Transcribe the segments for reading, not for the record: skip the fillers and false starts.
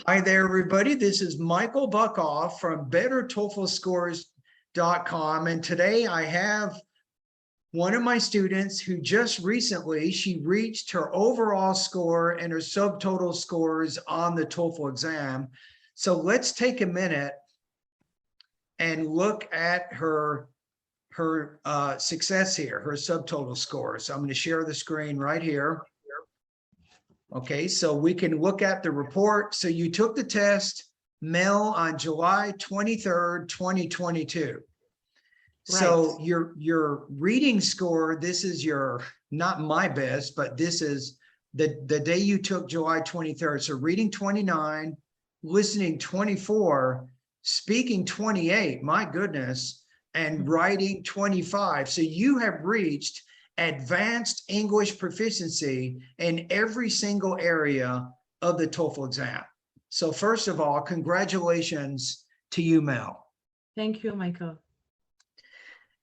Hi there, everybody. This is Michael Buckoff from BetterTOEFLScores.com. And today I have one of my students who just recently, she reached her overall score and her subtotal scores on the TOEFL exam. So let's take a minute and look at her success here, her subtotal scores. So I'm going to share the screen right here. Okay, so we can look at the report. So you took the test, Mel, on July 23rd, 2022. Right. So your reading score, this is your, not my best, but this is the day you took, July 23rd. So reading 29, listening 24, speaking 28, my goodness, and writing 25. So you have reached advanced English proficiency in every single area of the TOEFL exam. So first of all, congratulations to you, Mel. Thank you, Michael.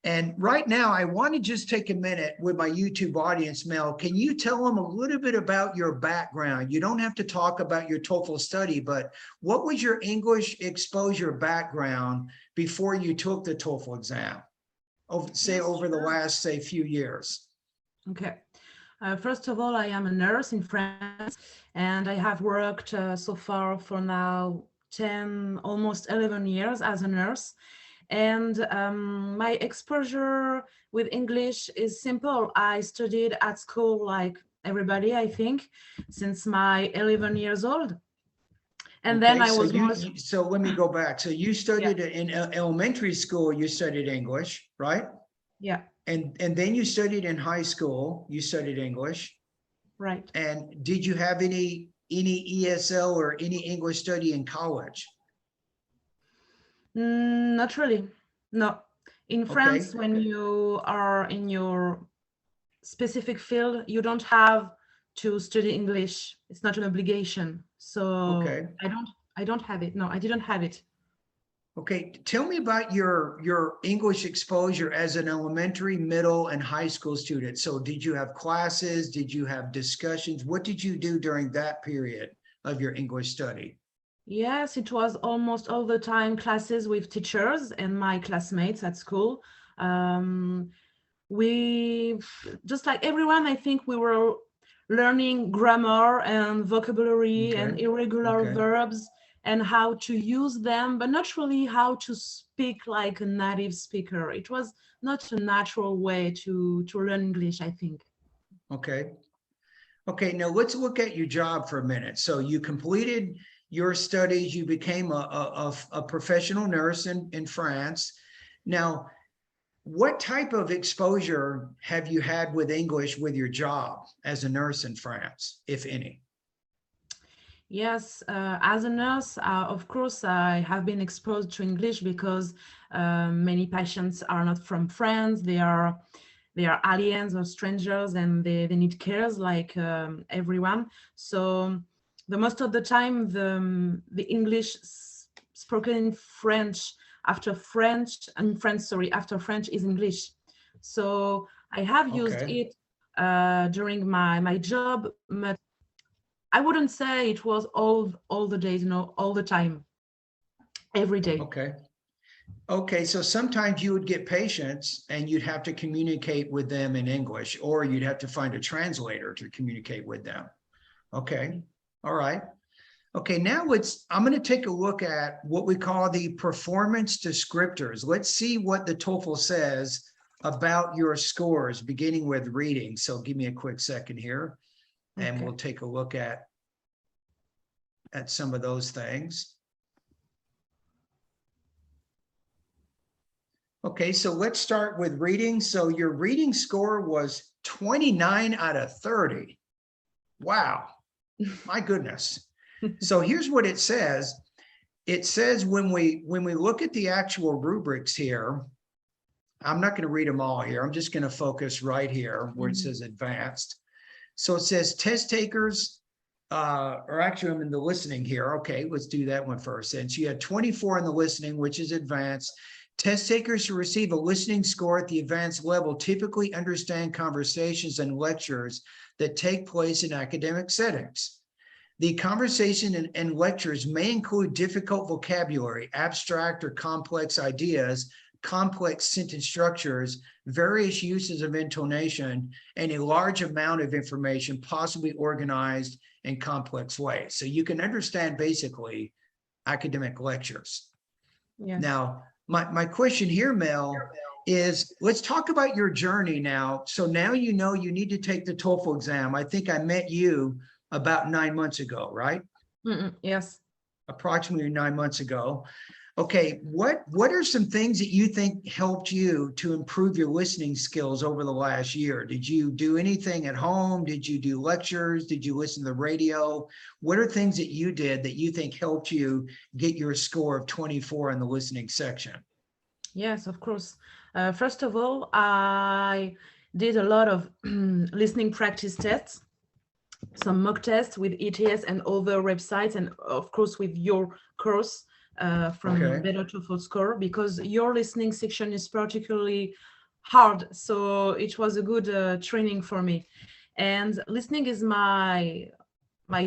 And right now, I want to just take a minute with my YouTube audience, Mel. Can you tell them a little bit about your background? You don't have to talk about your TOEFL study, but what was your English exposure background before you took the TOEFL exam? Over the last, few years. Okay. First of all, I am a nurse in France, and I have worked so far for now 10, almost 11 years as a nurse. And my exposure with English is simple. I studied at school like everybody, I think, since my 11 years old. And then I was so let me go back. So you studied in elementary school, you studied English, right? Yeah. And then you studied in high school, you studied English. Right. And did you have any ESL or any English study in college? Not really. No. In France, when you are in your specific field, you don't have to study English. It's not an obligation. So I don't have it. No, I didn't have it. Okay, tell me about your English exposure as an elementary, middle, and high school student. So did you have classes? Did you have discussions? What did you do during that period of your English study? Yes, it was almost all the time classes with teachers and my classmates at school. We, just like everyone, I think we were learning grammar and vocabulary and irregular verbs and how to use them, but not really how to speak like a native speaker. It was not a natural way to learn English, I think. Okay. Okay, now let's look at your job for a minute. So you completed your studies, you became a professional nurse in France. Now, what type of exposure have you had with English with your job as a nurse in France, if any? Yes, as a nurse, of course, I have been exposed to English because many patients are not from France. They are aliens or strangers, and they need cares like everyone. So the most of the time, the English spoken in French after French is English. So I have used it during my job, but I wouldn't say it was all the days, all the time, every day. Okay, so sometimes you would get patients and you'd have to communicate with them in English, or you'd have to find a translator to communicate with them. Okay, all right. Okay, now I'm going to take a look at what we call the performance descriptors. Let's see what the TOEFL says about your scores, beginning with reading. So give me a quick second here, and we'll take a look at some of those things. Okay, so let's start with reading. So your reading score was 29 out of 30. Wow, my goodness. So here's what it says. It says when we look at the actual rubrics here, I'm not going to read them all here. I'm just going to focus right here where it says advanced. So it says test takers, or actually I'm in the listening here. Okay, let's do that one first. Since you had 24 in the listening, which is advanced. Test takers who receive a listening score at the advanced level typically understand conversations and lectures that take place in academic settings. The conversation and lectures may include difficult vocabulary, abstract or complex ideas, complex sentence structures, various uses of intonation, and a large amount of information, possibly organized in complex ways. So you can understand basically academic lectures. Yes. Now, my question here, Mel, is let's talk about your journey now. So now you know you need to take the TOEFL exam. I think I met you about 9 months ago, right? Yes. Approximately 9 months ago. Okay, what are some things that you think helped you to improve your listening skills over the last year? Did you do anything at home? Did you do lectures? Did you listen to the radio? What are things that you did that you think helped you get your score of 24 in the listening section? Yes, of course. First of all, I did a lot of listening practice tests, some mock tests with ETS and other websites, and of course with your course from Better TOEFL Score, because your listening section is particularly hard. So it was a good training for me. And listening is my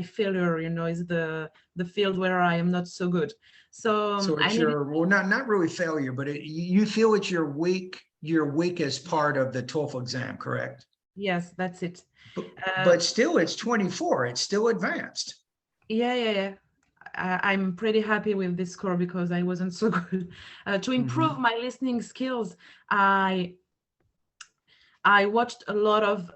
failure, you know, is the field where I am not so good. So it's well, not really failure, but you feel it's your weakest part of the TOEFL exam, correct? Yes, that's it. But still, it's 24. It's still advanced. Yeah. I'm pretty happy with this score because I wasn't so good. To improve my listening skills, I watched a lot of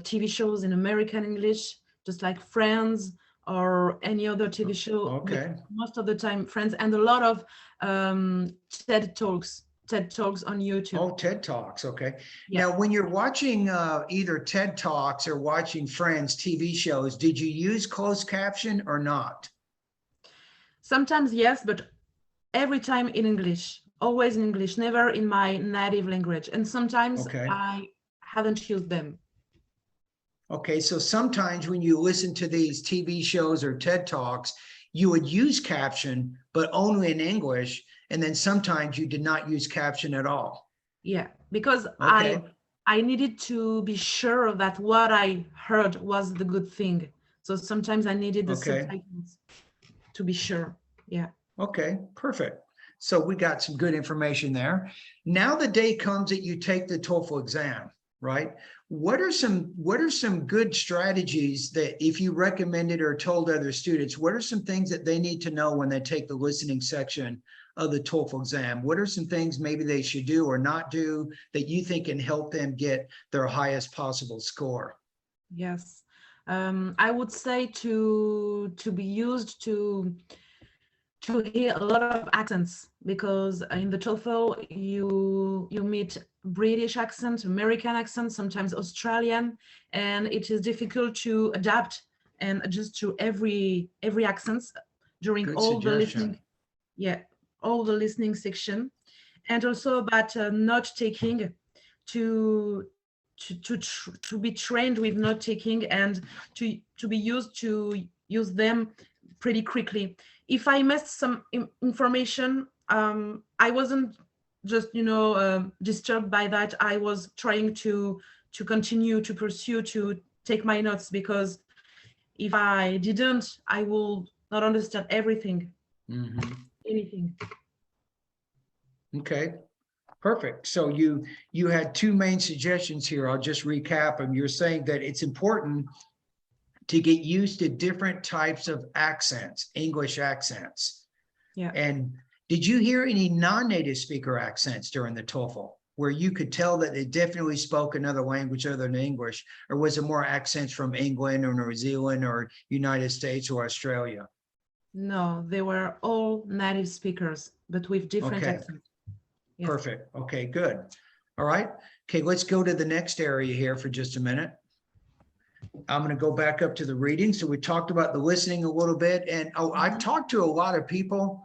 TV shows in American English, just like Friends or any other TV show. Okay. Most of the time Friends, and a lot of TED Talks on YouTube. Oh, TED Talks. Okay. Yeah. Now, when you're watching either TED Talks or watching Friends TV shows, did you use closed caption or not? Sometimes yes, but every time in English, always in English, never in my native language. And sometimes I haven't used them. Okay, so sometimes when you listen to these TV shows or TED Talks, you would use caption, but only in English. And then sometimes you did not use caption at all. Yeah, because I needed to be sure that what I heard was the good thing. So sometimes I needed the subtitles to be sure. Yeah. Okay, perfect. So we got some good information there. Now the day comes that you take the TOEFL exam, right? What are some good strategies that if you recommended or told other students, what are some things that they need to know when they take the listening section of the TOEFL exam? What are some things maybe they should do or not do that you think can help them get their highest possible score? Yes, I would say to be used to hear a lot of accents, because in the TOEFL you meet British accent, American accent, sometimes Australian, and it is difficult to adapt and adjust to every accent during all the listening. Yeah, all the listening section, and also about note taking, to be trained with note taking and to be used to use them pretty quickly. If I missed some information, I wasn't just disturbed by that. I was trying to continue to pursue to take my notes, because if I didn't, I will not understand everything. Anything. Okay, perfect. So you had two main suggestions here. I'll just recap them. You're saying that it's important to get used to different types of accents, English accents. Yeah. And did you hear any non-native speaker accents during the TOEFL where you could tell that they definitely spoke another language other than English? Or was it more accents from England or New Zealand or United States or Australia? No, they were all native speakers, but with different accents. Yes. Perfect. Okay, good. All right. Okay, let's go to the next area here for just a minute. I'm going to go back up to the reading. So we talked about the listening a little bit, and I've talked to a lot of people,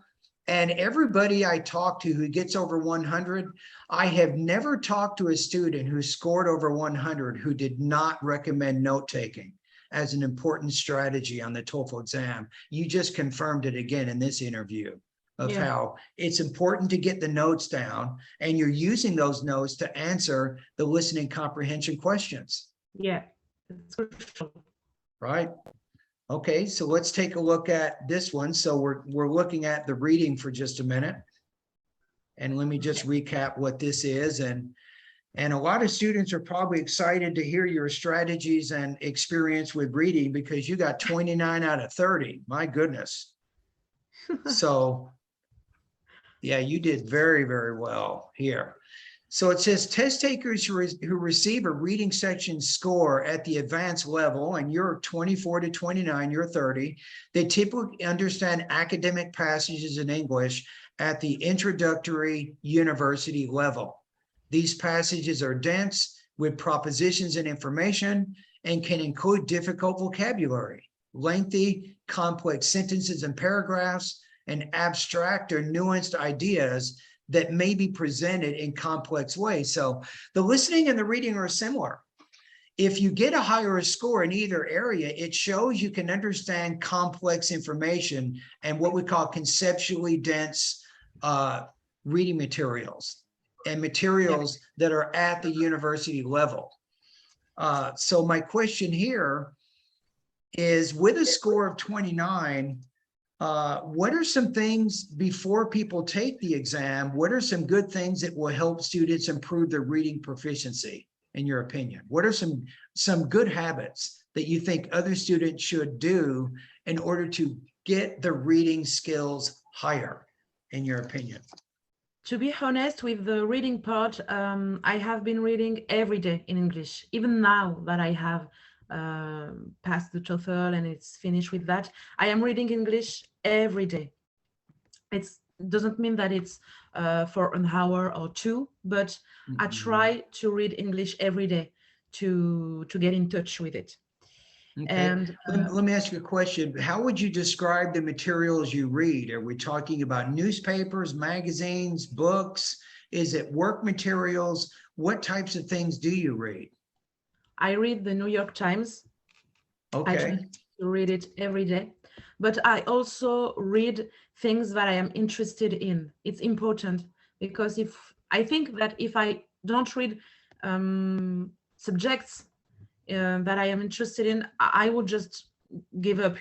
and everybody I talk to who gets over 100, I have never talked to a student who scored over 100 who did not recommend note-taking as an important strategy on the TOEFL exam. You just confirmed it again in this interview of how it's important to get the notes down, and you're using those notes to answer the listening comprehension questions. Yeah, it's crucial. Right. Okay, so let's take a look at this one. So we're looking at the reading for just a minute. And let me just recap what this is. And a lot of students are probably excited to hear your strategies and experience with reading because you got 29 out of 30. My goodness. So yeah, you did very, very well here. So it says test takers who receive a reading section score at the advanced level, and you're 24 to 29, you're 30, they typically understand academic passages in English at the introductory university level. These passages are dense with propositions and information and can include difficult vocabulary, lengthy, complex sentences and paragraphs, and abstract or nuanced ideas that may be presented in complex ways. So the listening and the reading are similar. If you get a higher score in either area, it shows you can understand complex information and what we call conceptually dense reading materials and materials that are at the university level. So my question here is, with a score of 29, what are some things before people take the exam? What are some good things that will help students improve their reading proficiency, in your opinion? What are some good habits that you think other students should do in order to get the reading skills higher, in your opinion? To be honest, with the reading part, I have been reading every day in English, even now that I have passed the TOEFL and it's finished with that. I am reading English every day. It doesn't mean that it's for an hour or two, but I try to read English every day to get in touch with it. Okay. And let me ask you a question. How would you describe the materials you read? Are we talking about newspapers, magazines, books? Is it work materials? What types of things do you read? I read the New York Times. I try Okay. to read it every day, but I also read things that I am interested in. It's important because I think that if I don't read subjects that I am interested in, I would just give up,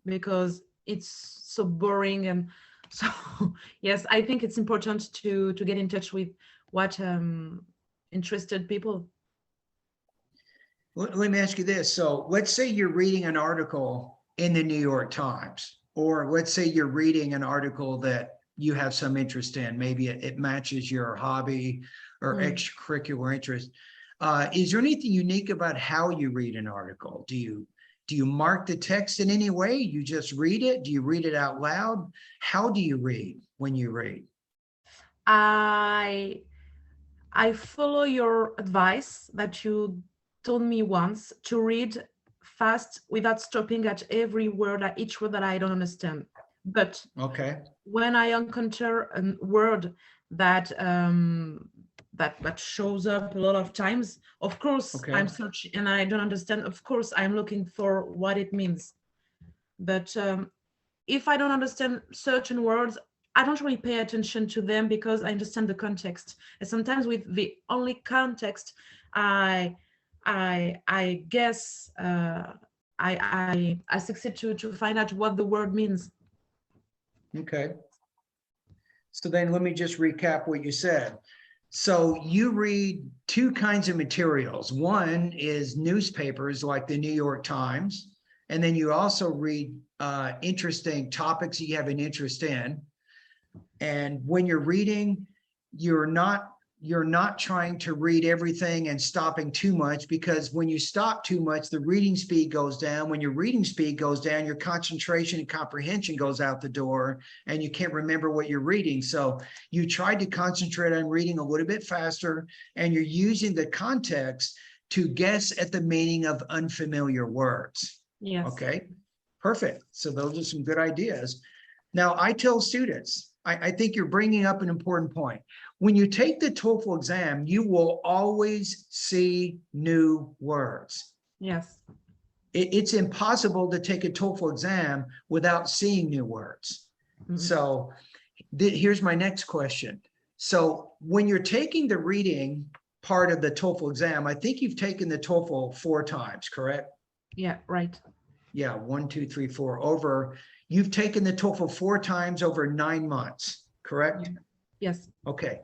because it's so boring. And so, yes, I think it's important to get in touch with what interested people. Let me ask you this. So let's say you're reading an article in the New York Times, or let's say you're reading an article that you have some interest in. Maybe it matches your hobby or extracurricular interest. Is there anything unique about how you read an article? Do you mark the text in any way? You just read it? Do you read it out loud? How do you read when you read? I follow your advice that you told me once to read fast without stopping at every word, at each word that I don't understand. But okay, when I encounter a word that that shows up a lot of times, of course, okay, I'm searching and I don't understand. Of course, I'm looking for what it means. But if I don't understand certain words, I don't really pay attention to them because I understand the context. And sometimes with the only context, I guess I succeed to find out what the word means. okay. So then let me just recap what you said. So you read two kinds of materials. One is newspapers like the New York Times, and then you also read interesting topics you have an interest in. And when you're reading, you're not trying to read everything and stopping too much, because when you stop too much, the reading speed goes down. When your reading speed goes down, your concentration and comprehension goes out the door and you can't remember what you're reading. So you try to concentrate on reading a little bit faster, and you're using the context to guess at the meaning of unfamiliar words. Yes. Okay, perfect. So those are some good ideas. Now, I tell students, I think you're bringing up an important point. When you take the TOEFL exam, you will always see new words. Yes. It's impossible to take a TOEFL exam without seeing new words. So here's my next question. So when you're taking the reading part of the TOEFL exam, I think you've taken the TOEFL 4 times, correct? Yeah, right. yeah, 1, 2, 3, 4 over. You've taken the TOEFL 4 times over 9 months, correct? Yes. Okay.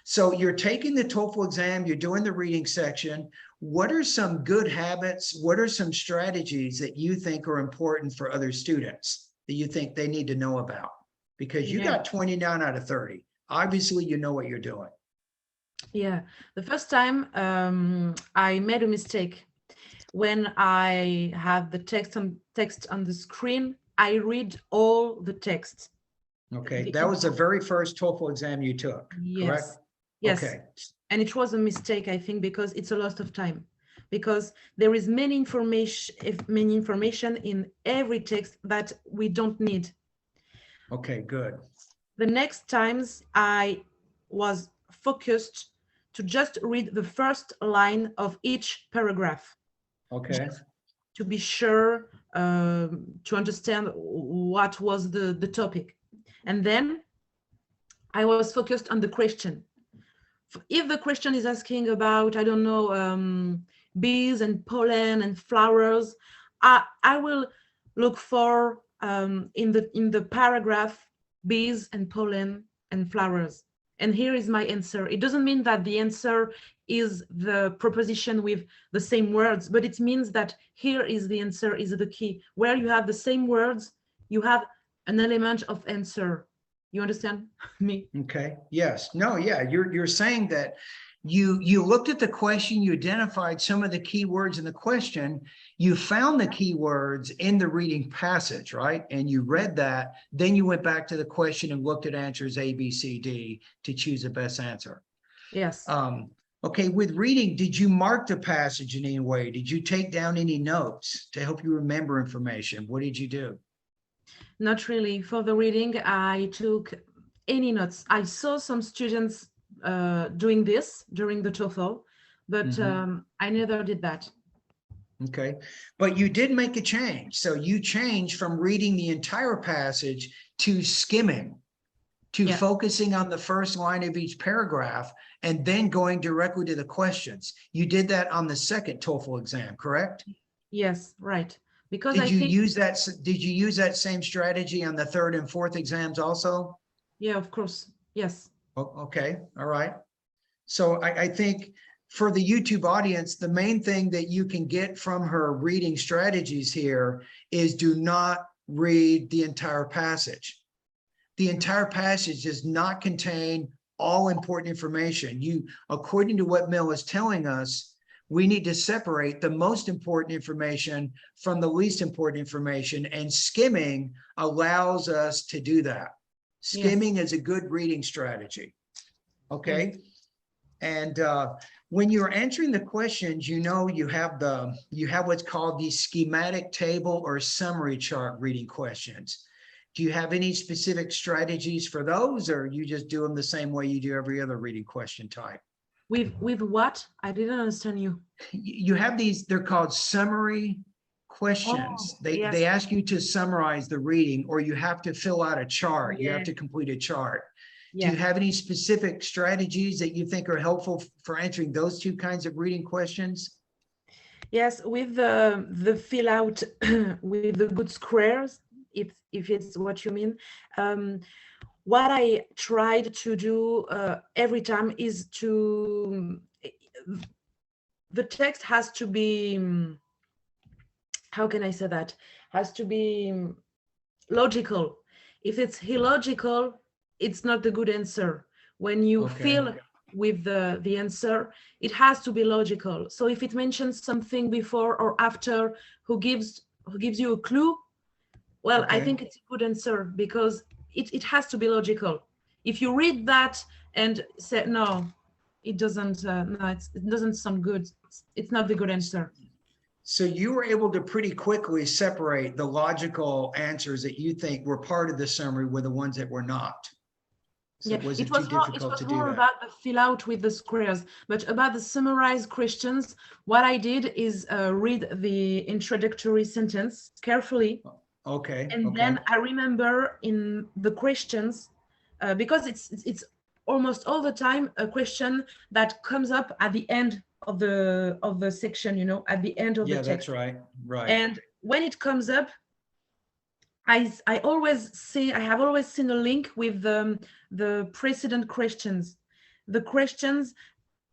So you're taking the TOEFL exam, you're doing the reading section. What are some good habits? What are some strategies that you think are important for other students that you think they need to know about? Because you Yeah. got 29 out of 30. Obviously, you know what you're doing. Yeah. The first time I made a mistake. When I have the text on the screen, I read all the text. Okay. That was the very first TOEFL exam you took, correct? Yes. Yes. Okay. And it was a mistake, I think, because it's a loss of time. Because there is many information in every text that we don't need. Okay, good. The next times I was focused to just read the first line of each paragraph. Okay. Just to be sure to understand what was the topic. And then I was focused on the question. If the question is asking about, I don't know, bees and pollen and flowers, I will look for in the paragraph bees and pollen and flowers. And here is my answer. It doesn't mean that the answer is the proposition with the same words, but it means that here is the answer, is the key. Where you have the same words, you have an element of answer. You understand me? Okay. Yes. No, yeah. You're saying that you looked at the question, you identified some of the key words in the question, you found the key words in the reading passage, right? And you read that, then you went back to the question and looked at answers A, B, C, D to choose the best answer. Yes. Okay, with reading, did you mark the passage in any way? Did you take down any notes to help you remember information? What did you do? Not really. For the reading, I took any notes. I saw some students doing this during the TOEFL, but I never did that. Okay, but you did make a change. So you changed from reading the entire passage to skimming, to focusing on the first line of each paragraph, and then going directly to the questions. You did that on the second TOEFL exam, correct? Yes, right. Because Did I you think, use that? Did you use that same strategy on the third and fourth exams also? yeah, of course. Yes. Okay, all right. So I think for the YouTube audience, the main thing that you can get from her reading strategies here is do not read the entire passage. The entire passage does not contain all important information. According to what Mill is telling us, we need to separate the most important information from the least important information, and skimming allows us to do that. Skimming is a good reading strategy. Okay. And when you're answering the questions, you have what's called the schematic table or summary chart reading questions. Do you have any specific strategies for those, or you just do them the same way you do every other reading question type? With what? I didn't understand you. You have these, they're called summary questions. They ask you to summarize the reading, or you have to fill out a chart. You have to complete a chart. Do you have any specific strategies that you think are helpful for answering those two kinds of reading questions? Yes, with the fill out with the good squares, if it's what you mean. What I tried to do every time is the text has to be, how can I say that? Has to be logical. If it's illogical, it's not the good answer. When you fill with the answer, it has to be logical. So if it mentions something before or after who gives you a clue, well, I think it's a good answer because it has to be logical. If you read that and say, no, it doesn't, it doesn't sound good, it's not the good answer. So you were able to pretty quickly separate the logical answers that you think were part of the summary with the ones that were not. So it wasn't too difficult to do that. About the fill out with the squares, but about the summarized questions, what I did is read the introductory sentence carefully. And then I remember in the questions, because it's almost all the time a question that comes up at the end of the section, at the end of the text. Yeah, that's right. Right. And when it comes up, I have always seen a link with the precedent questions. The questions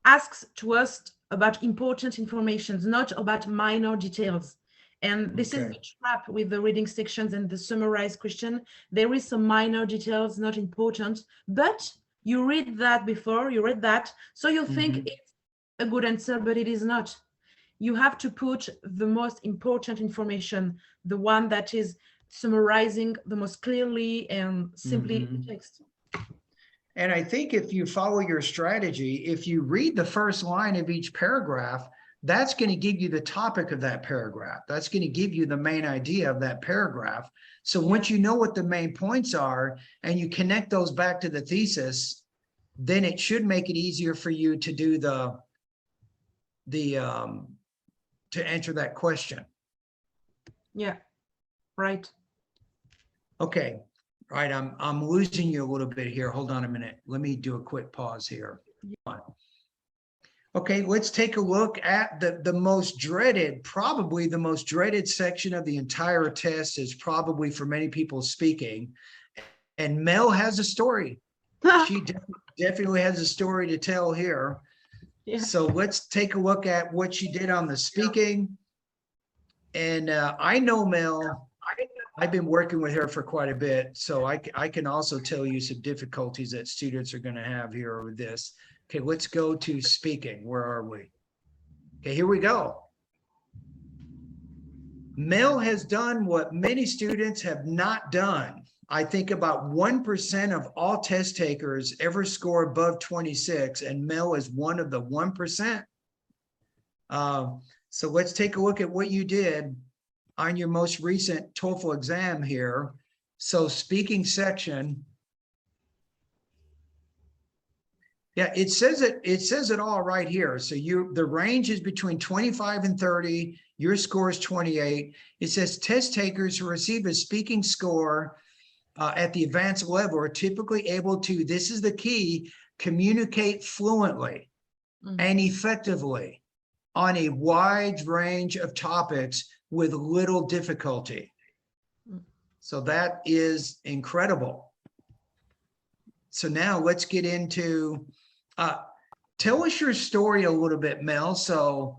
asks to us about important information, not about minor details. And this is the trap with the reading sections and the summarized question. There is some minor details, not important, but you read that before, you read that, so you think it's a good answer, but it is not. You have to put the most important information, the one that is summarizing the most clearly and simply the text. And I think if you follow your strategy, if you read the first line of each paragraph, that's going to give you the topic of that paragraph. That's going to give you the main idea of that paragraph. So once you know what the main points are and you connect those back to the thesis, then it should make it easier for you to do to answer that question. Yeah, right. Okay. Right, I'm losing you a little bit here. Hold on a minute. Let me do a quick pause here. Okay, let's take a look at the most dreaded, probably the most dreaded section of the entire test is probably for many people speaking. And Mel has a story. She definitely has a story to tell here. Yeah. So let's take a look at what she did on the speaking. And I know Mel. I've been working with her for quite a bit, so I can also tell you some difficulties that students are going to have here with this. Okay, let's go to speaking. Where are we? Okay, here we go. Mel has done what many students have not done. I think about 1% of all test takers ever score above 26, and Mel is one of the 1%. So let's take a look at what you did on your most recent TOEFL exam here. So speaking section. Yeah, it says it all right here. So the range is between 25 and 30. Your score is 28. It says test takers who receive a speaking score at the advanced level are typically able to, this is the key, communicate fluently and effectively on a wide range of topics with little difficulty. So that is incredible. So now let's get into, tell us your story a little bit, Mel. So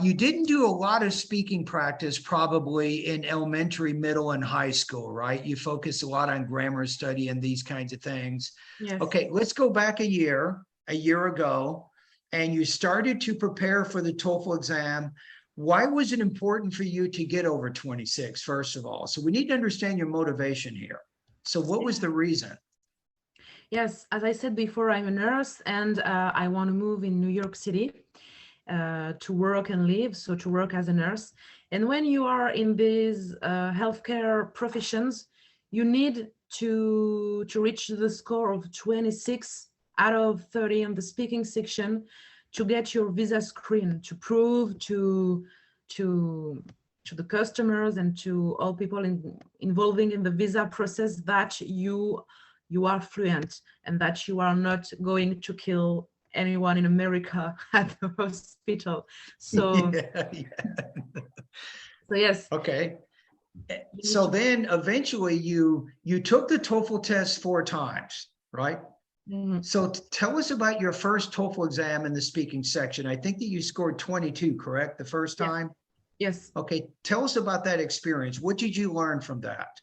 you didn't do a lot of speaking practice probably in elementary, middle, and high school, right? You focused a lot on grammar study and these kinds of things. Yes. Okay, let's go back a year ago, and you started to prepare for the TOEFL exam. Why was it important for you to get over 26, first of all? So we need to understand your motivation here. So what was the reason? Yes, as I said before, I'm a nurse and I want to move in New York City to work and live, so to work as a nurse. And when you are in these healthcare professions, you need to reach the score of 26 out of 30 on the speaking section to get your visa screen, to prove to the customers and to all people involving in the visa process that you are fluent and that you are not going to kill anyone in America at the hospital. So, so yes. Okay. So then eventually you took the TOEFL test 4 times, right? So tell us about your first TOEFL exam in the speaking section. I think that you scored 22, correct? The first time? Yes. Okay. Tell us about that experience. What did you learn from that?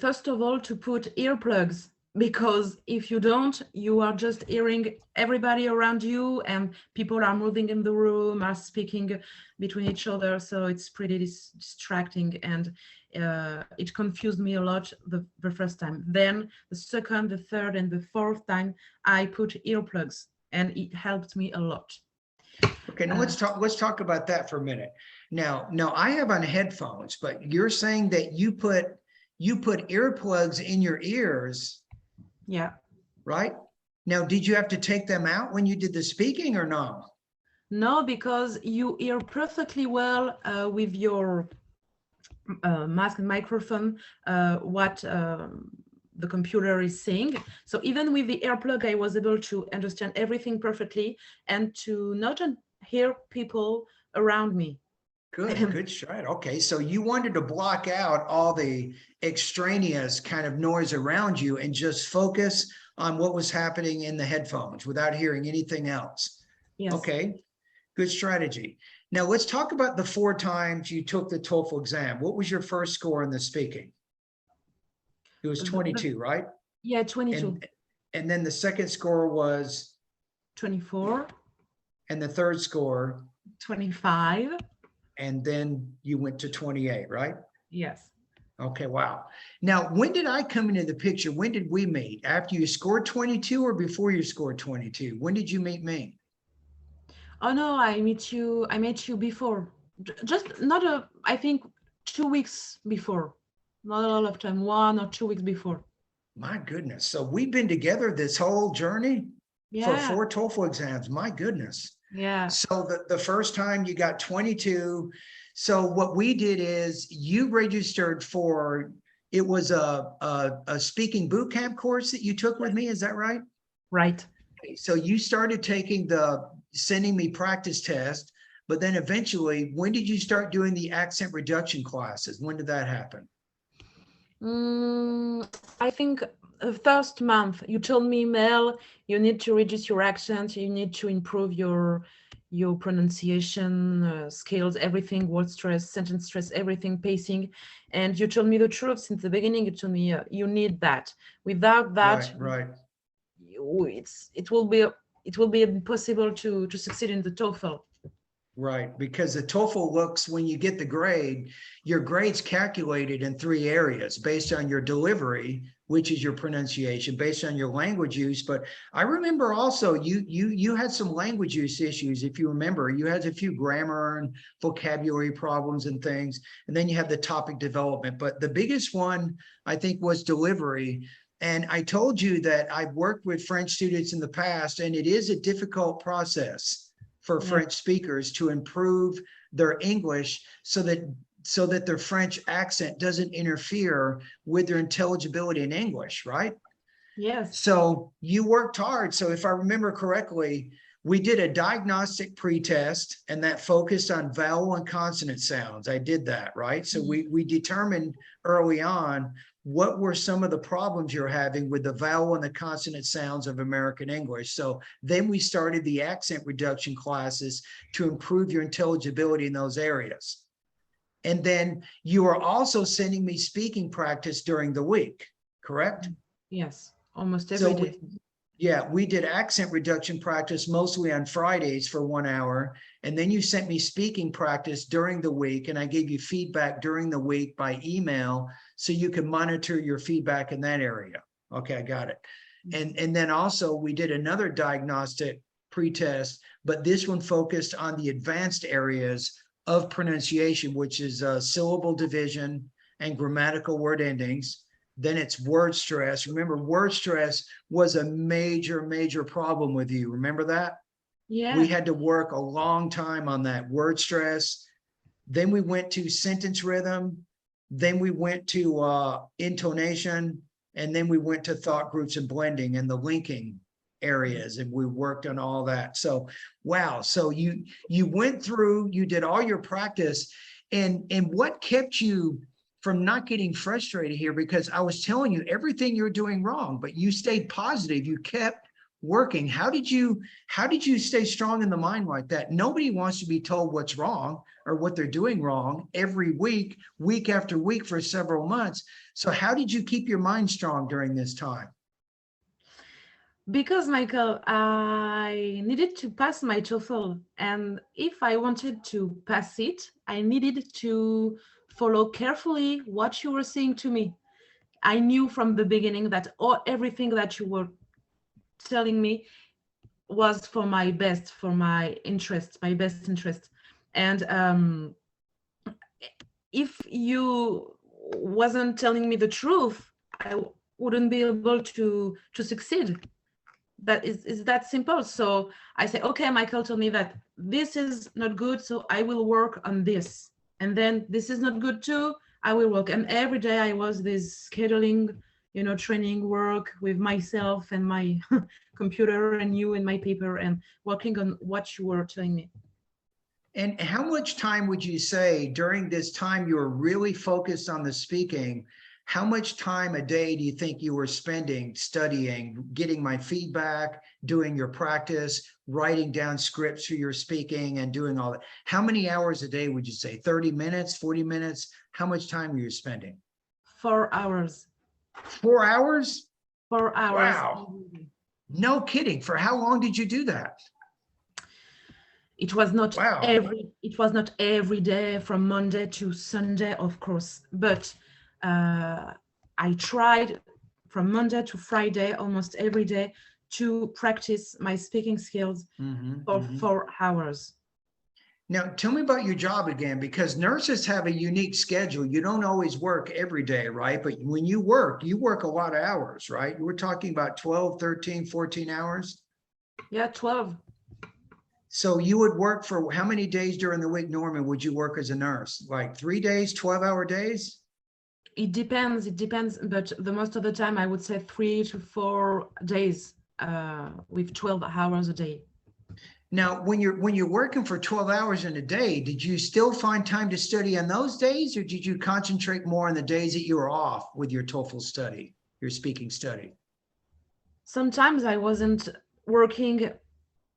First of all, to put earplugs, because if you don't, you are just hearing everybody around you and people are moving in the room, are speaking between each other. So it's pretty distracting, and it confused me a lot the first time. Then the second, the third, and the fourth time, I put earplugs, and it helped me a lot. Okay, now let's talk about that for a minute. Now I have on headphones, but you're saying that you put earplugs in your ears. Yeah. Right? Now, did you have to take them out when you did the speaking or no? No, because you hear perfectly well with your mask and microphone what the computer is saying. So even with the earplug, I was able to understand everything perfectly and to not hear people around me. Good strat. Okay, so you wanted to block out all the extraneous kind of noise around you and just focus on what was happening in the headphones without hearing anything else. Yes. Okay, good strategy. Now let's talk about the 4 times you took the TOEFL exam. What was your first score in the speaking? It was 22, right? Yeah, 22. And then the second score was 24. And the third score? 25. And then you went to 28, right? Yes. Okay, wow. Now, when did I come into the picture? When did we meet? After you scored 22 or before you scored 22? When did you meet me? Oh no, I met you before. Just not I think 2 weeks before. Not a lot of time, 1 or 2 weeks before. My goodness. So we've been together this whole journey for Yeah. 4 TOEFL exams. My goodness. Yeah. So the first time you got 22. So what we did is you registered for, it was a speaking boot camp course that you took with me. Is that right? Right. So you started taking sending me practice test, but then eventually, when did you start doing the accent reduction classes? When did that happen? I think the first month you told me, Mel, you need to reduce your accent, you need to improve your pronunciation skills, everything, word stress, sentence stress, everything, pacing. And you told me the truth since the beginning. You told me you need that. Without that, Right. it will be impossible to succeed in the TOEFL. Right, because the TOEFL looks, when you get the grade, your grade's calculated in 3 areas based on your delivery, which is your pronunciation, based on your language use. But I remember also you had some language use issues. If you remember, you had a few grammar and vocabulary problems and things, and then you had the topic development. But the biggest one, I think, was delivery. And I told you that I've worked with French students in the past, and it is a difficult process for French speakers to improve their English so that their French accent doesn't interfere with their intelligibility in English, right? Yes. So you worked hard. So if I remember correctly, we did a diagnostic pretest, and that focused on vowel and consonant sounds. I did that, right? So we determined early on what were some of the problems you're having with the vowel and the consonant sounds of American English. So then we started the accent reduction classes to improve your intelligibility in those areas. And then you are also sending me speaking practice during the week, correct? Yes, almost every day. Yeah, we did accent reduction practice mostly on Fridays for 1 hour. And then you sent me speaking practice during the week, and I gave you feedback during the week by email so you can monitor your feedback in that area. Okay, I got it. And then also we did another diagnostic pretest, but this one focused on the advanced areas of pronunciation, which is syllable division and grammatical word endings. Then it's word stress. Remember, word stress was a major problem with you. Remember that? Yeah. We had to work a long time on that word stress. Then we went to sentence rhythm. Then we went to intonation. And then we went to thought groups and blending and the linking areas. And we worked on all that. So, wow. So you went through, you did all your practice. And what kept you from not getting frustrated here? Because I was telling you everything you're doing wrong, but you stayed positive. You kept working. How did you stay strong in the mind like that? Nobody wants to be told what's wrong or what they're doing wrong every week, week after week for several months. So how did you keep your mind strong during this time? Because, Michael, I needed to pass my TOEFL, and if I wanted to pass it, I needed to follow carefully what you were saying to me. I knew from the beginning that everything that you were telling me was for my best, for my interest, my best interest. And if you wasn't telling me the truth, I wouldn't be able to succeed. That is that simple. So I say, okay, Michael told me that this is not good, so I will work on this. And then this is not good too, I will work. And every day I was this scheduling, training work with myself and my computer and you and my paper and working on what you were telling me. And how much time would you say during this time you were really focused on the speaking? How much time a day do you think you were spending studying, getting my feedback, doing your practice, writing down scripts for your speaking and doing all that? How many hours a day would you say? 30 minutes, 40 minutes? How much time were you spending? 4 hours. 4 hours? 4 hours. Wow. No kidding. For how long did you do that? It was not Wow. every day from Monday to Sunday, of course, but I tried from Monday to Friday, almost every day, to practice my speaking skills for 4 hours. Now, tell me about your job again, because nurses have a unique schedule. You don't always work every day, right? But when you work a lot of hours, right? We're talking about 12, 13, 14 hours. Yeah, 12. So you would work for how many days during the week, Norman, would you work as a nurse? Like 3 days, 12-hour days? It depends, but the most of the time I would say 3 to 4 days with 12 hours a day. Now, when you're working for 12 hours in a day, did you still find time to study on those days, or did you concentrate more on the days that you were off with your TOEFL study, your speaking study? Sometimes I wasn't working,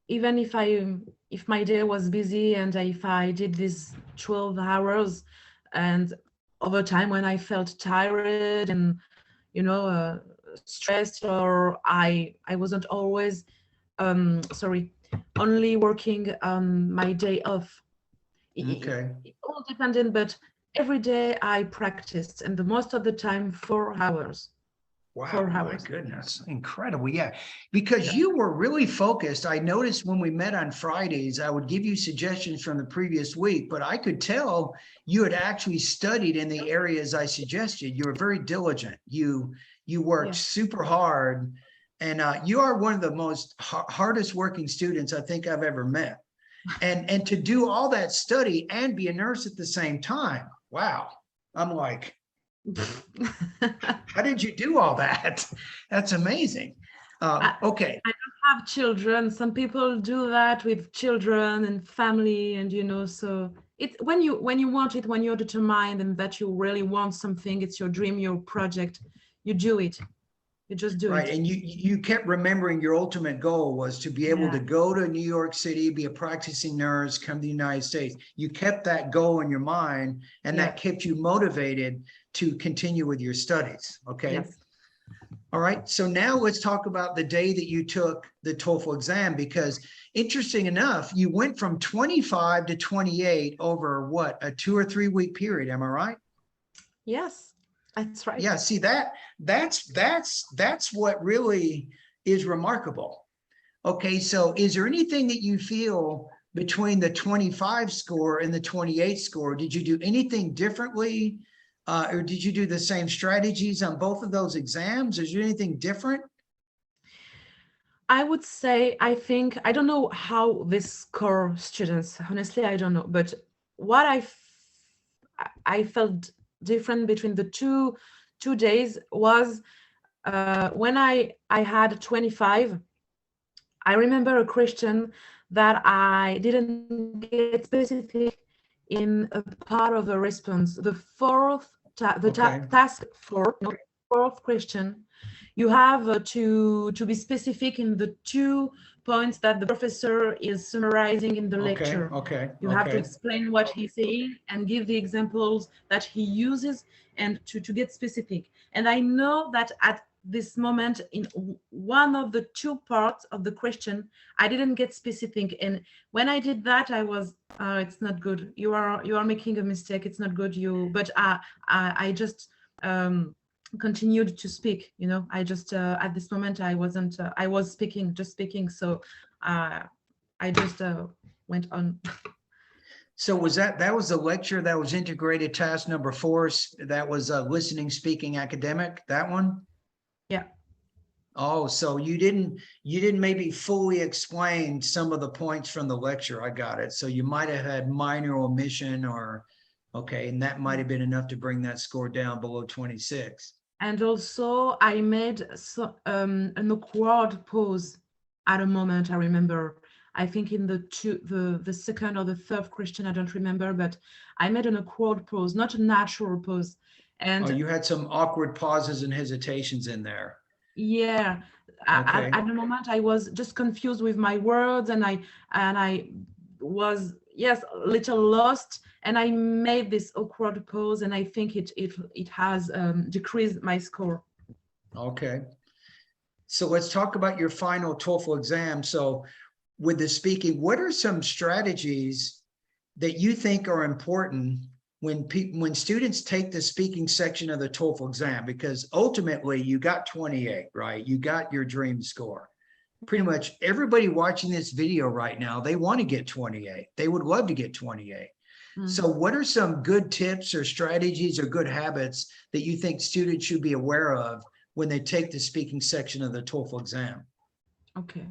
even if my day was busy and if I did these 12 hours, and over time when I felt tired and stressed, or I wasn't always only working on my day off. Okay. It all depended, but every day I practiced, and the most of the time 4 hours. Wow, 4 my hours. goodness, incredible. Yeah, because you were really focused. I noticed when we met on Fridays, I would give you suggestions from the previous week, but I could tell you had actually studied in the areas I suggested. You were very diligent. You worked super hard, and you are one of the most hardest working students I think I've ever met. And to do all that study and be a nurse at the same time, wow. I'm like, how did you do all that? That's amazing. Okay. I don't have children. Some people do that with children and family, and so it's when you want it, when you're determined and that you really want something, it's your dream, your project, you do it. You just do right. it. And you kept remembering your ultimate goal was to be able to go to New York City, be a practicing nurse, come to the United States. You kept that goal in your mind, and that kept you motivated to continue with your studies. Okay. Yes. All right. So now let's talk about the day that you took the TOEFL exam, because interesting enough, you went from 25 to 28 over what, a 2 or 3 week period. Am I right? Yes. That's right. Yeah, see that's what really is remarkable. Okay, so is there anything that you feel between the 25 score and the 28 score? Did you do anything differently? Or did you do the same strategies on both of those exams? Is there anything different? I would say, I don't know how this score students, honestly, I don't know, but what I felt different between the two days was when I had 25, I remember a question that I didn't get specific in a part of the response. The task fourth question, you have to be specific in the 2 points that the professor is summarizing in the lecture. You have to explain what he's saying and give the examples that he uses, and to get specific. And I know that at this moment, in one of the 2 parts of the question, I didn't get specific, and when I did that, I was it's not good, you are making a mistake, it's not good, but I just continued to speak. I just at this moment I wasn't I was speaking, so I just went on. So was that was the lecture that was integrated task number 4, that was listening, speaking, academic, that one? Yeah. Oh, so you didn't maybe fully explain some of the points from the lecture. I got it. So you might have had minor omission, or okay, and that might have been enough to bring that score down below 26. And also I made an awkward pause at a moment. I remember I think in the second or the third question, I don't remember, but I made an awkward pause, not a natural pause. And Oh, you had some awkward pauses and hesitations in there. yeah, Okay. at the moment I was just confused with my words, and I was, yes, a little lost, and I made this awkward pause, and I think it has decreased my score. Okay. So let's talk about your final TOEFL exam. So with the speaking, what are some strategies that you think are important when students take the speaking section of the TOEFL exam? Because ultimately you got 28, right? You got your dream score. Pretty much everybody watching this video right now, they want to get 28. They would love to get 28. So what are some good tips or strategies or good habits that you think students should be aware of when they take the speaking section of the TOEFL exam? Okay.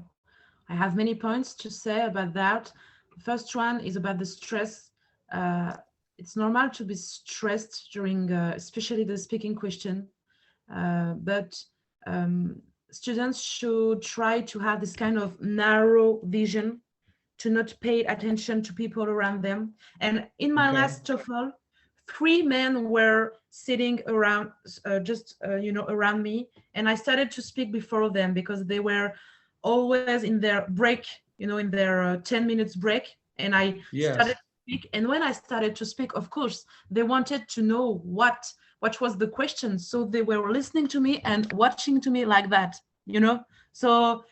I have many points to say about that. The first one is about the stress. It's normal to be stressed during, especially the speaking question, but students should try to have this kind of narrow vision, to not pay attention to people around them. And in my last TOEFL, 3 men were sitting around, around me, and I started to speak before them because they were always in their break, in their 10 minutes break, and I started to speak. And when I started to speak, of course, they wanted to know what was the question, so they were listening to me and watching to me like that, so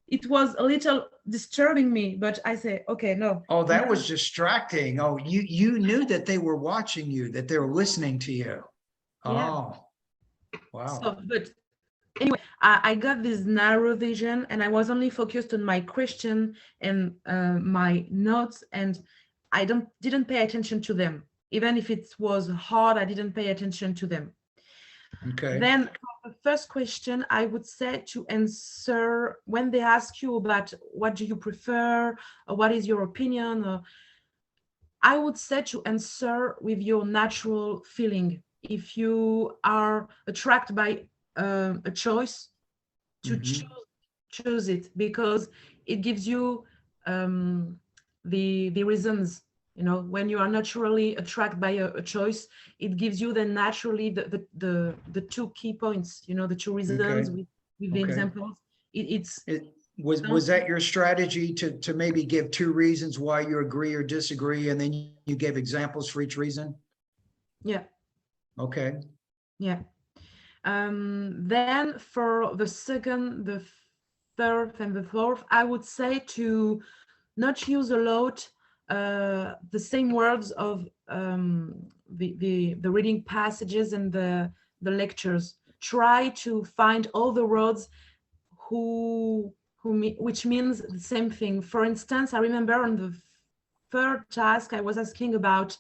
it was a little disturbing me, but I say, okay, no. Oh, that was distracting. Oh, you knew that they were watching you, that they were listening to you. Yeah. Oh, wow. So, but anyway, I got this narrow vision, and I was only focused on my question and my notes, and I didn't pay attention to them. Even if it was hard, I didn't pay attention to them. Okay. Then for the first question, I would say to answer when they ask you about what do you prefer, or what is your opinion, or I would say to answer with your natural feeling. If you are attracted by a choice, to choose it, because it gives you the reasons. When you are naturally attracted by a choice, it gives you then naturally the 2 key points, the 2 reasons with the examples. Was that your strategy to maybe give 2 reasons why you agree or disagree, and then you gave examples for each reason? Yeah. Okay. Yeah. Then for the second, the third, and the fourth, I would say to not use a lot the same words of the reading passages and the lectures. Try to find all the words which means the same thing. For instance, I remember on the third task, I was asking about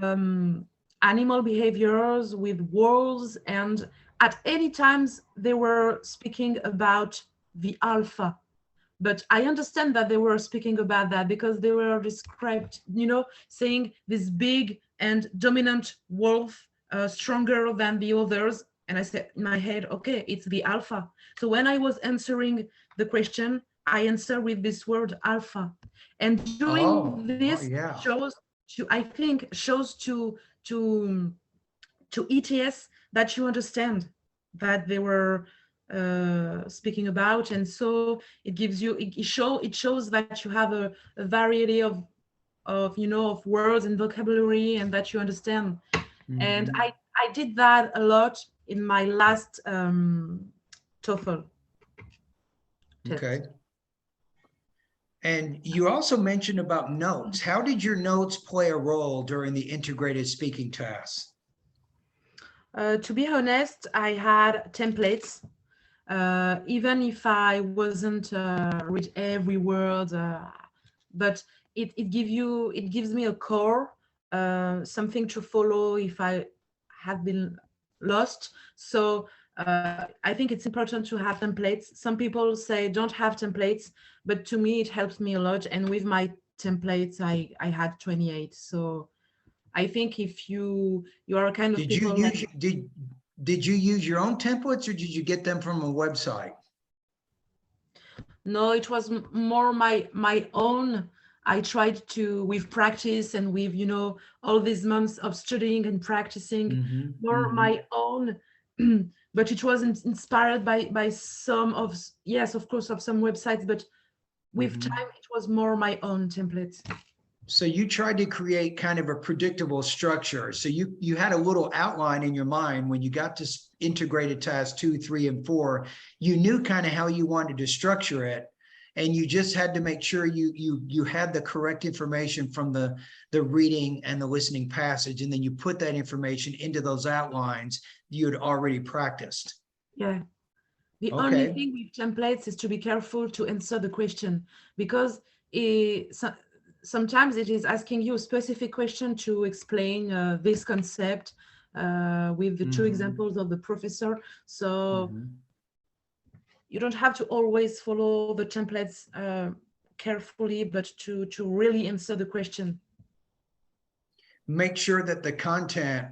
animal behaviors with wolves, and at any times they were speaking about the alpha. But I understand that they were speaking about that because they were described, saying this big and dominant wolf, stronger than the others. And I said in my head, okay, it's the alpha. So when I was answering the question, I answered with this word alpha. And doing this shows to ETS that you understand that they were speaking about, and so it gives you it shows that you have a variety of words and vocabulary, and that you understand. And I did that a lot in my last TOEFL test. Okay. And you also mentioned about notes. How did your notes play a role during the integrated speaking task? To be honest, I had templates. Even if I wasn't read every word, but it gives me a core, something to follow if I have been lost. So I think it's important to have templates. Some people say don't have templates, but to me it helps me a lot. And with my templates, I had 28. So I think if you are a kind of people did you use your own templates, or did you get them from a website? No, it was more my own. I tried to, with practice and with, you know, all these months of studying and practicing, more my own. But it wasn't inspired by some of, yes, of course, of some websites, but with time, it was more my own template. So you tried to create kind of a predictable structure. So you had a little outline in your mind when you got to integrated tasks 2, 3, and 4. You knew kind of how you wanted to structure it, and you just had to make sure you had the correct information from the reading and the listening passage, and then you put that information into those outlines you had already practiced. Yeah. The Okay. only thing with templates is to be careful to answer the question, because sometimes it is asking you a specific question to explain this concept with the 2 examples of the professor. So you don't have to always follow the templates carefully, but to really answer the question. Make sure that the content,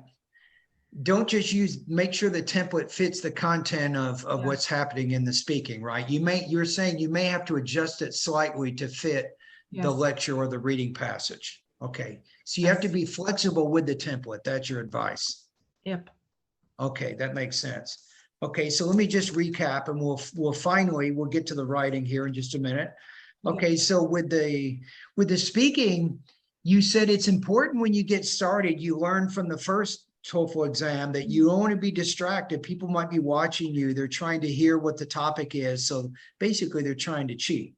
don't just make sure the template fits the content of what's happening in the speaking, right? You're saying you may have to adjust it slightly to fit the lecture or the reading passage. Okay. So you have to be flexible with the template. That's your advice. Yep. Okay. That makes sense. Okay. So let me just recap, and we'll get to the writing here in just a minute. Okay. So with the speaking, you said it's important when you get started, you learn from the first TOEFL exam that you don't want to be distracted. People might be watching you. They're trying to hear what the topic is. So basically they're trying to cheat.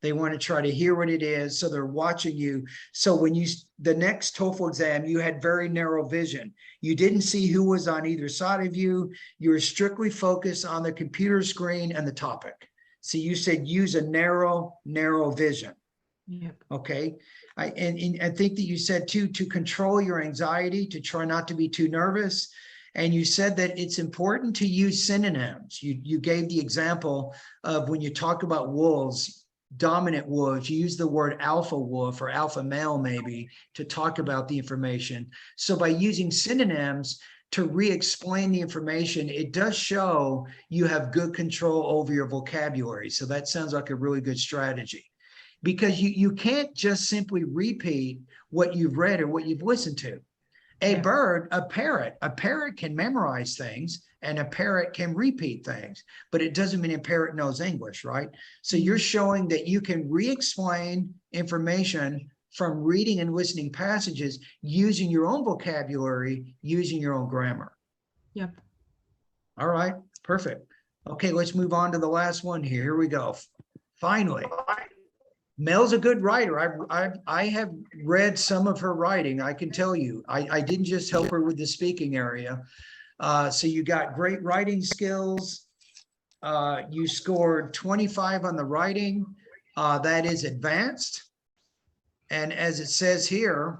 They want to try to hear what it is. So they're watching you. So when the next TOEFL exam, you had very narrow vision. You didn't see who was on either side of you. You were strictly focused on the computer screen and the topic. So you said use a narrow vision. Yep. Okay. And I think that you said too, to control your anxiety, to try not to be too nervous. And you said that it's important to use synonyms. You gave the example of when you talk about wolves, dominant wolves, you use the word alpha wolf or alpha male maybe to talk about the information. So by using synonyms to re-explain the information, it does show you have good control over your vocabulary. So that sounds like a really good strategy, because you can't just simply repeat what you've read or what you've listened to. A parrot can memorize things, and a parrot can repeat things, but it doesn't mean a parrot knows English, right? So you're showing that you can re-explain information from reading and listening passages using your own vocabulary, using your own grammar. Yep. All right, perfect. Okay, let's move on to the last one here. Here we go. Finally. Mel's a good writer. I have read some of her writing. I can tell you, I didn't just help her with the speaking area. So you got great writing skills. You scored 25 on the writing. That is advanced. And as it says here,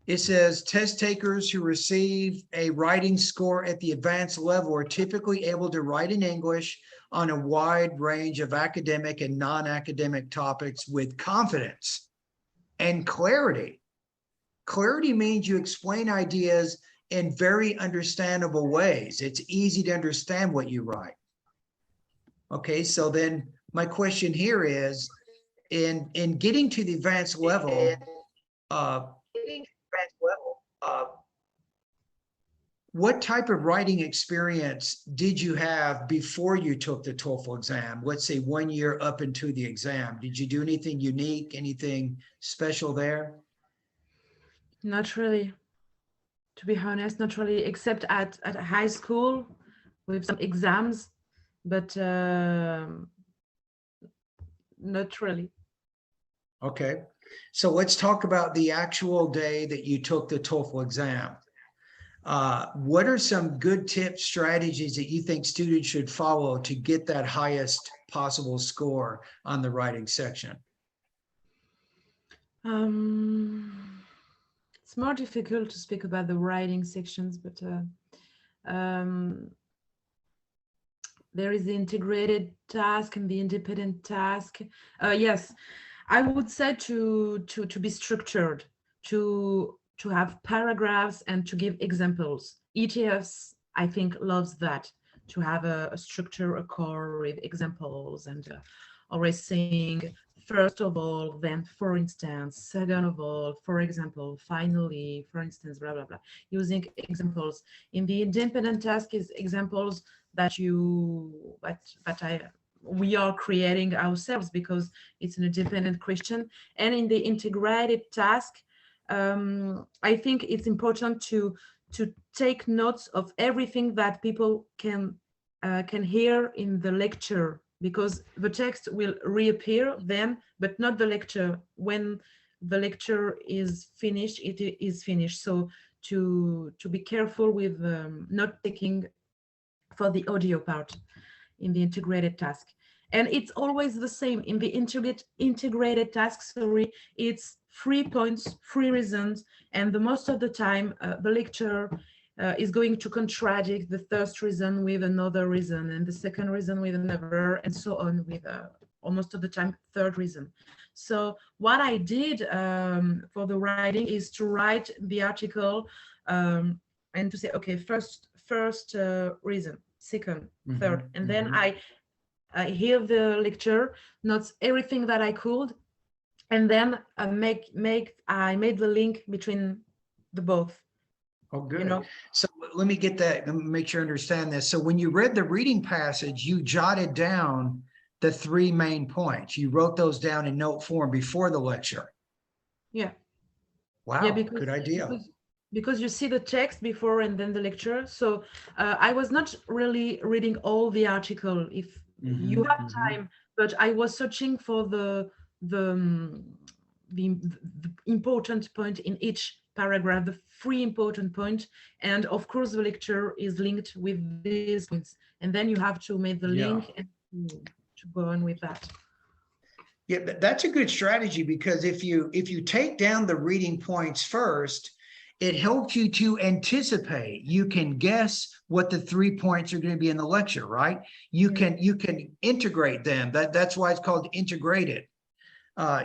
it says test takers who receive a writing score at the advanced level are typically able to write in English on a wide range of academic and non-academic topics with confidence and clarity. Clarity means you explain ideas in very understandable ways. It's easy to understand what you write. Okay, so then my question here is, in getting to the advanced level, what type of writing experience did you have before you took the TOEFL exam? Let's say 1 year up into the exam. Did you do anything unique, anything special there? Not really. To be honest, not really, except at high school with some exams, but not really. Okay. So let's talk about the actual day that you took the TOEFL exam. What are some good tips, strategies that you think students should follow to get that highest possible score on the writing section? It's more difficult to speak about the writing sections, but there is the integrated task and the independent task. Yes, I would say to be structured, to have paragraphs and to give examples. ETFs, I think, loves that. to have a structure, a core with examples, and always saying, first of all, then for instance, second of all, for example, finally, for instance, blah, blah, blah, using examples. In the independent task is examples that we are creating ourselves because it's an independent question. And in the integrated task, I think it's important to take notes of everything that people can hear in the lecture, because the text will reappear then, but not the lecture. When the lecture is finished, it is finished. So to be careful with not taking for the audio part in the integrated task. And it's always the same in the integrated task, sorry, it's 3 points, 3 reasons, and the most of the time the lecturer is going to contradict the first reason with another reason, and the second reason with another, and so on, with almost of the time third reason. So what I did for the writing is to write the article and to say, okay, first reason, second, third, and then I hear the lecture, notes everything that I could, and then I made the link between the both. Oh, good. You know? So let me get that, let me make sure I understand this. So when you read the reading passage, you jotted down the 3 main points. You wrote those down in note form before the lecture. Yeah. Wow, Yeah, good idea. Because you see the text before and then the lecture. So I was not really reading all the article if you have time, but I was searching for the important point in each paragraph, the 3 important points, and of course the lecture is linked with these points, and then you have to make the link and to go on with that. Yeah, that's a good strategy, because if you take down the reading points first, it helps you to anticipate. You can guess what the 3 points are going to be in the lecture, right? You can integrate them. That's why it's called integrated.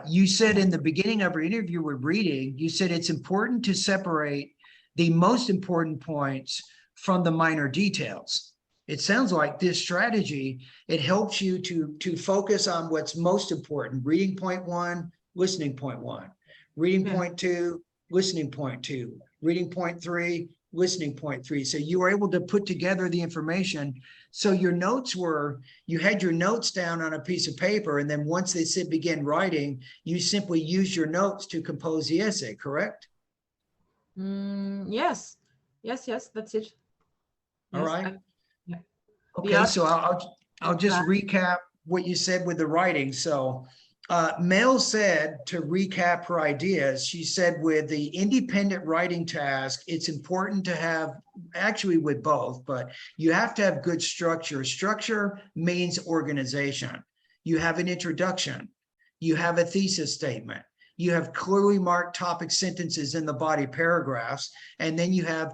You said in the beginning of our interview with reading, you said it's important to separate the most important points from the minor details. It sounds like this strategy, it helps you to focus on what's most important. Reading point 1, listening point 1, reading point 2, listening point 2, reading point 3, listening point 3. So you were able to put together the information. So your notes were, you had your notes down on a piece of paper, and then once they said begin writing, you simply use your notes to compose the essay, correct? Yes, that's it. All right. Yeah. Okay, so I'll just recap what you said with the writing. So Mel said, to recap her ideas, she said with the independent writing task, it's important to have, actually with both, but you have to have good structure. Structure means organization. You have an introduction, you have a thesis statement, you have clearly marked topic sentences in the body paragraphs, and then you have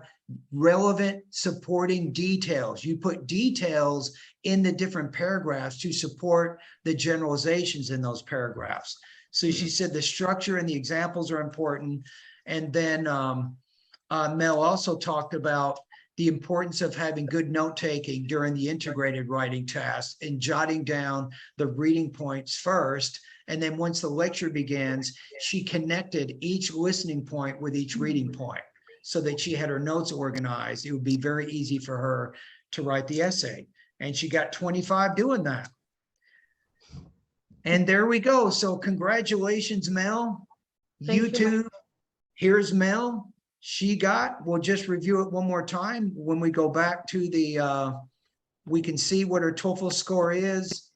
relevant supporting details. You put details in the different paragraphs to support the generalizations in those paragraphs. So she said the structure and the examples are important. And then Mel also talked about the importance of having good note-taking during the integrated writing task and jotting down the reading points first. And then once the lecture begins, she connected each listening point with each reading point, so that she had her notes organized. It would be very easy for her to write the essay. And she got 25 doing that. And there we go. So congratulations, Mel. You too. Here's Mel. She got, we'll just review it one more time. When we go back to the, we can see what her TOEFL score is.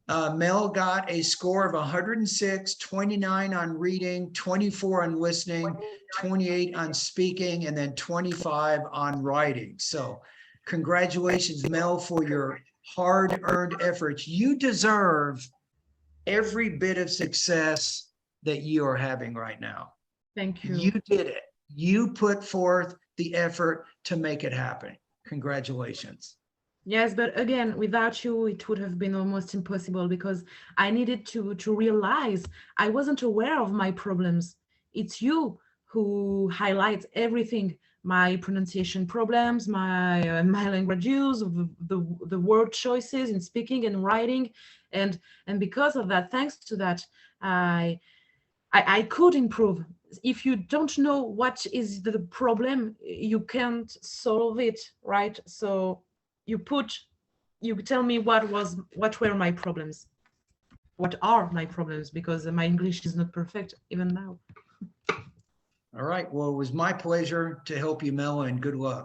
Mel got a score of 106, 29 on reading, 24 on listening, 28 on speaking, and then 25 on writing. So congratulations, Mel, for your hard-earned efforts. You deserve every bit of success that you are having right now. Thank you. You did it. You put forth the effort to make it happen. Congratulations. Yes, but again, without you, it would have been almost impossible, because I needed to realize I wasn't aware of my problems. It's you who highlights everything, my pronunciation problems, my language use, the word choices in speaking and writing, and because of that, thanks to that, I could improve. If you don't know what is the problem, you can't solve it, right? So you tell me what were my problems, what are my problems, because my English is not perfect even now. All right. Well, it was my pleasure to help you, Mel, and good luck.